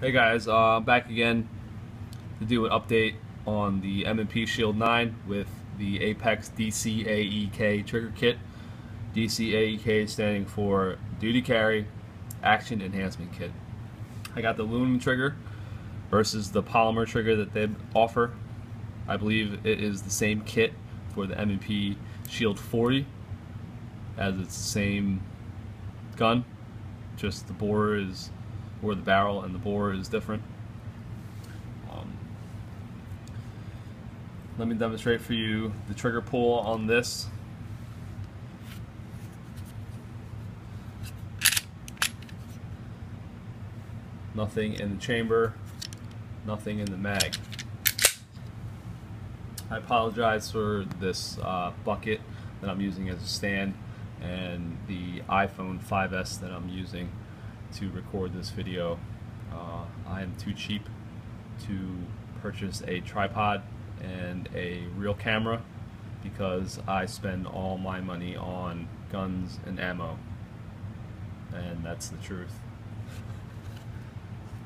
Hey guys, I'm back again to do an update on the M&P Shield 9 with the Apex DCAEK trigger kit. DCAEK standing for Duty Carry Action Enhancement Kit. I got the aluminum trigger versus the polymer trigger that they offer. I believe it is the same kit for the M&P Shield 40 as it's the same gun, just the bore is, or the barrel and the bore is different. Let me demonstrate for you the trigger pull on this. Nothing in the chamber, nothing in the mag. I apologize for this bucket that I'm using as a stand and the iPhone 5S that I'm using to record this video. I am too cheap to purchase a tripod and a real camera because I spend all my money on guns and ammo, and that's the truth.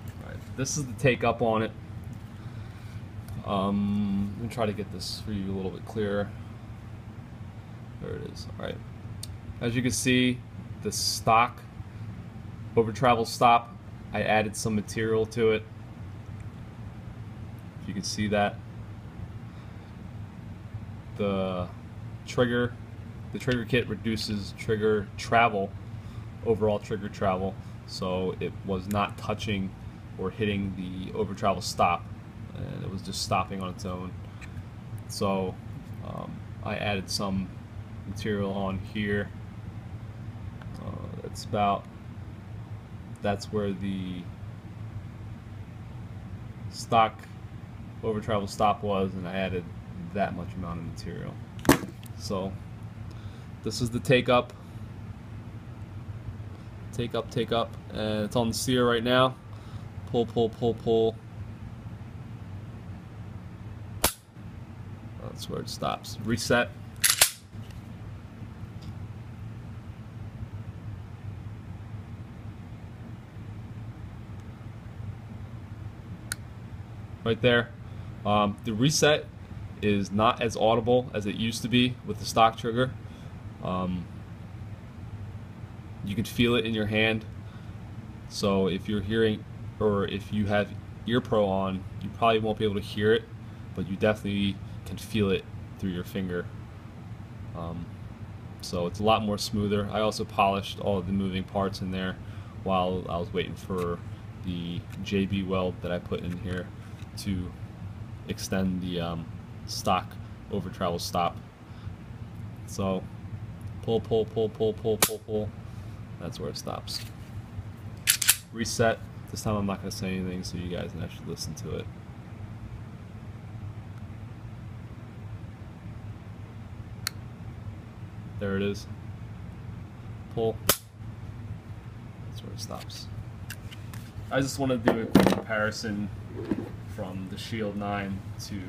All right, this is the take up on it. Let me try to get this for you a little bit clearer. There it is. Alright. As you can see, the stock over travel stop, I added some material to it. If you can see that. The trigger kit reduces trigger travel, overall trigger travel, so it was not touching or hitting the over travel stop, and it was just stopping on its own. So I added some material on here. That's where the stock over travel stop was, and I added that much amount of material. So this is the take up, and it's on the sear right now. Pull, pull, pull, pull. That's where it stops. Reset. Right there. The reset is not as audible as it used to be with the stock trigger. You can feel it in your hand. So if you're hearing, or if you have ear pro on, you probably won't be able to hear it, but you definitely can feel it through your finger. So it's a lot more smoother. I also polished all of the moving parts in there while I was waiting for the JB weld that I put in here to extend the stock over travel stop. So pull, pull, pull, pull, pull, pull, pull. That's where it stops. Reset. This time I'm not going to say anything so you guys can actually listen to it. There it is. Pull. That's where it stops. I just want to do a quick comparison from the Shield 9 to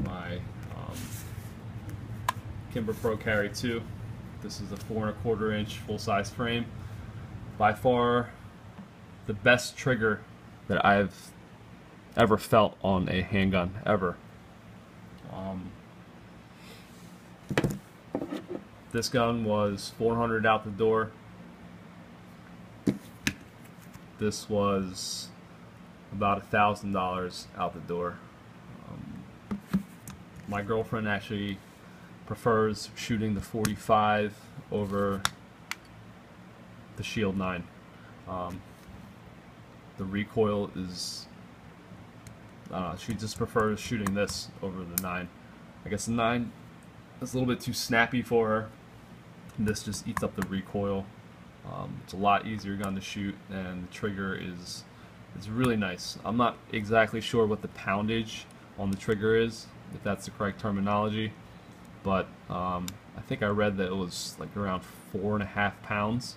my Kimber Pro Carry 2. This is a 4 1/4 inch full-size frame. By far the best trigger that I've ever felt on a handgun, ever. This gun was $400 out the door. This was about $1,000 out the door. My girlfriend actually prefers shooting the 45 over the Shield 9. The recoil is, she just prefers shooting this over the 9. I guess the 9 is a little bit too snappy for her. This just eats up the recoil. It's a lot easier gun to shoot, and the trigger is really nice. I'm not exactly sure what the poundage on the trigger is, if that's the correct terminology, but I think I read that it was like around 4.5 pounds.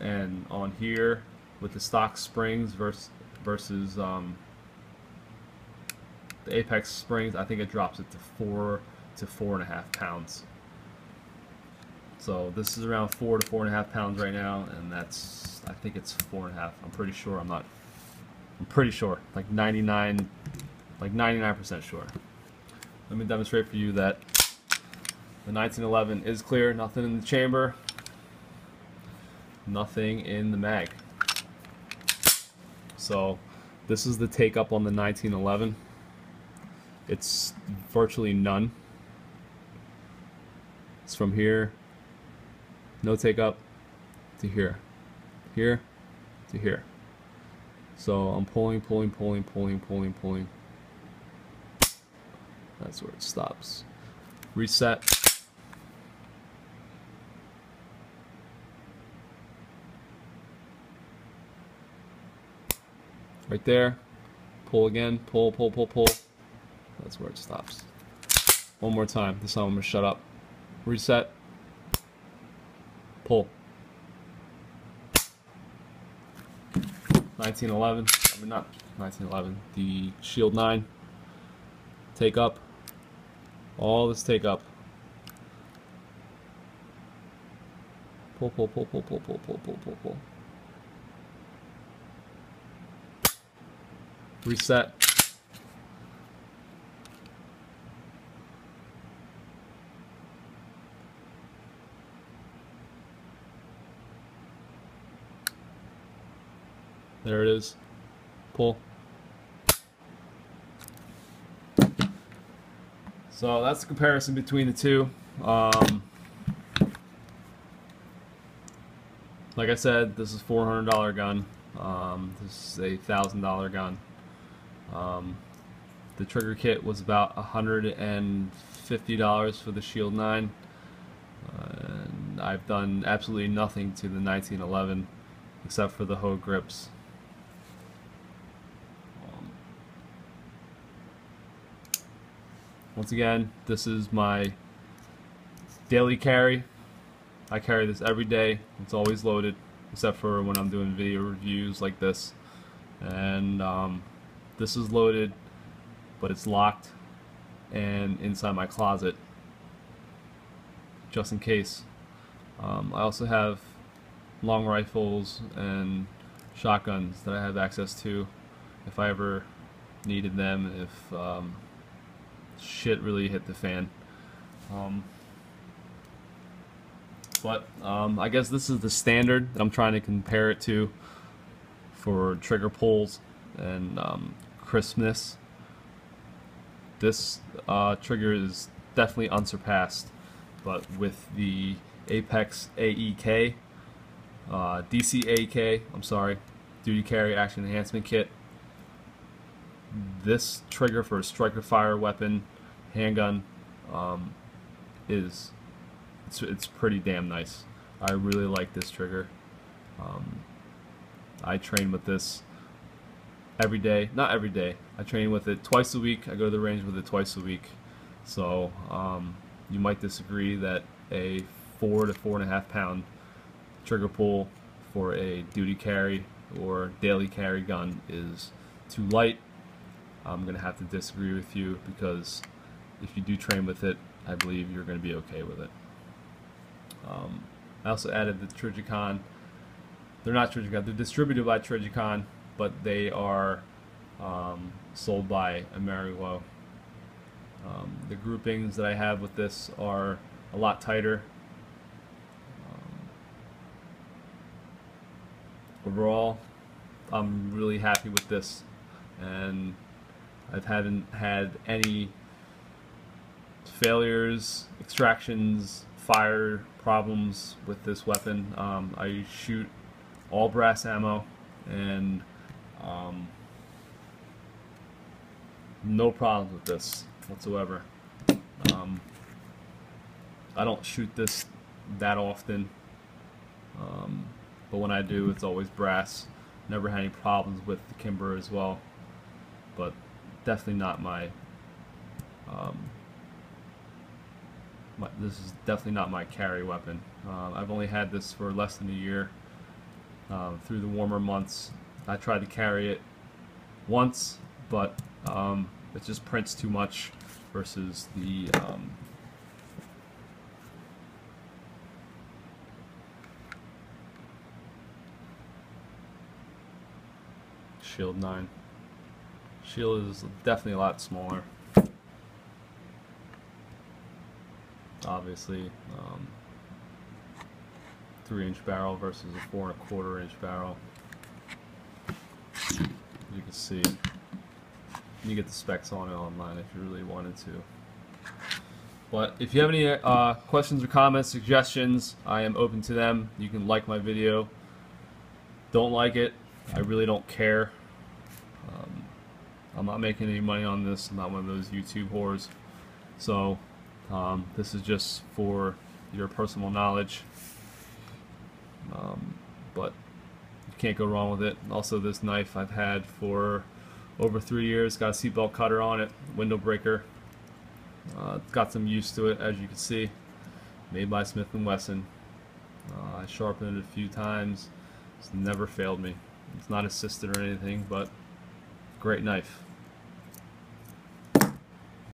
And on here with the stock springs versus the Apex springs, I think it drops it to 4 to 4.5 pounds. So this is around 4 to 4.5 pounds right now, and that's, I think it's 4.5. I'm pretty sure. I'm pretty sure, like 99% sure. Let me demonstrate for you that the 1911 is clear. Nothing in the chamber, nothing in the mag. So this is the take up on the 1911. It's virtually none. It's from here, no take up, to here, here to here. So I'm pulling. That's where it stops. Reset. Right there. Pull again. Pull. That's where it stops. One more time. This time I'm gonna shut up. Reset. Pull. 1911. I mean, not 1911. The Shield 9. Take up. All this take up. Pull. Reset. There it is. Pull. So that's the comparison between the two. Like I said, this is $400 gun. This is a $1,000 gun. The trigger kit was about $150 for the Shield 9. And I've done absolutely nothing to the 1911 except for the hoe grips. Once again, this is my daily carry. I carry this every day. It's always loaded, except for when I'm doing video reviews like this. And this is loaded, but it's locked and inside my closet, just in case. I also have long rifles and shotguns that I have access to if I ever needed them, if shit really hit the fan. But I guess this is the standard that I'm trying to compare it to for trigger pulls and crispness. This trigger is definitely unsurpassed, but with the Apex AEK, DC AEK, I'm sorry, Duty Carry Action Enhancement Kit, this trigger for a striker fire weapon, handgun, it's pretty damn nice. I really like this trigger. I train with this every day. Not every day. I train with it twice a week. I go to the range with it twice a week. So you might disagree that a 4 to 4.5 pound trigger pull for a duty carry or daily carry gun is too light. I'm going to have to disagree with you, because if you do train with it, I believe you're going to be okay with it. I also added the Trigicon. They're not Trigicon, they're distributed by Trigicon, but they are sold by Amerigo. The groupings that I have with this are a lot tighter. Overall, I'm really happy with this, and I haven't had any failures, extractions, fire problems with this weapon. I shoot all brass ammo, and no problems with this whatsoever. I don't shoot this that often, but when I do, it's always brass. Never had any problems with the Kimber as well, but definitely not this is definitely not my carry weapon. I've only had this for less than a year. Through the warmer months, I tried to carry it once, but it just prints too much versus the Shield 9. Shield is definitely a lot smaller. Obviously, 3-inch barrel versus a 4 1/4 inch barrel. You can see. You get the specs on it online if you really wanted to. But if you have any questions or comments, suggestions, I am open to them. You can like my video. Don't like it, I really don't care. I'm not making any money on this. I'm not one of those YouTube whores. So this is just for your personal knowledge. But you can't go wrong with it. Also, this knife I've had for over 3 years. Got a seatbelt cutter on it, window breaker. Got some use to it, as you can see. Made by Smith & Wesson. I sharpened it a few times. It's never failed me. It's not assisted or anything, but great knife.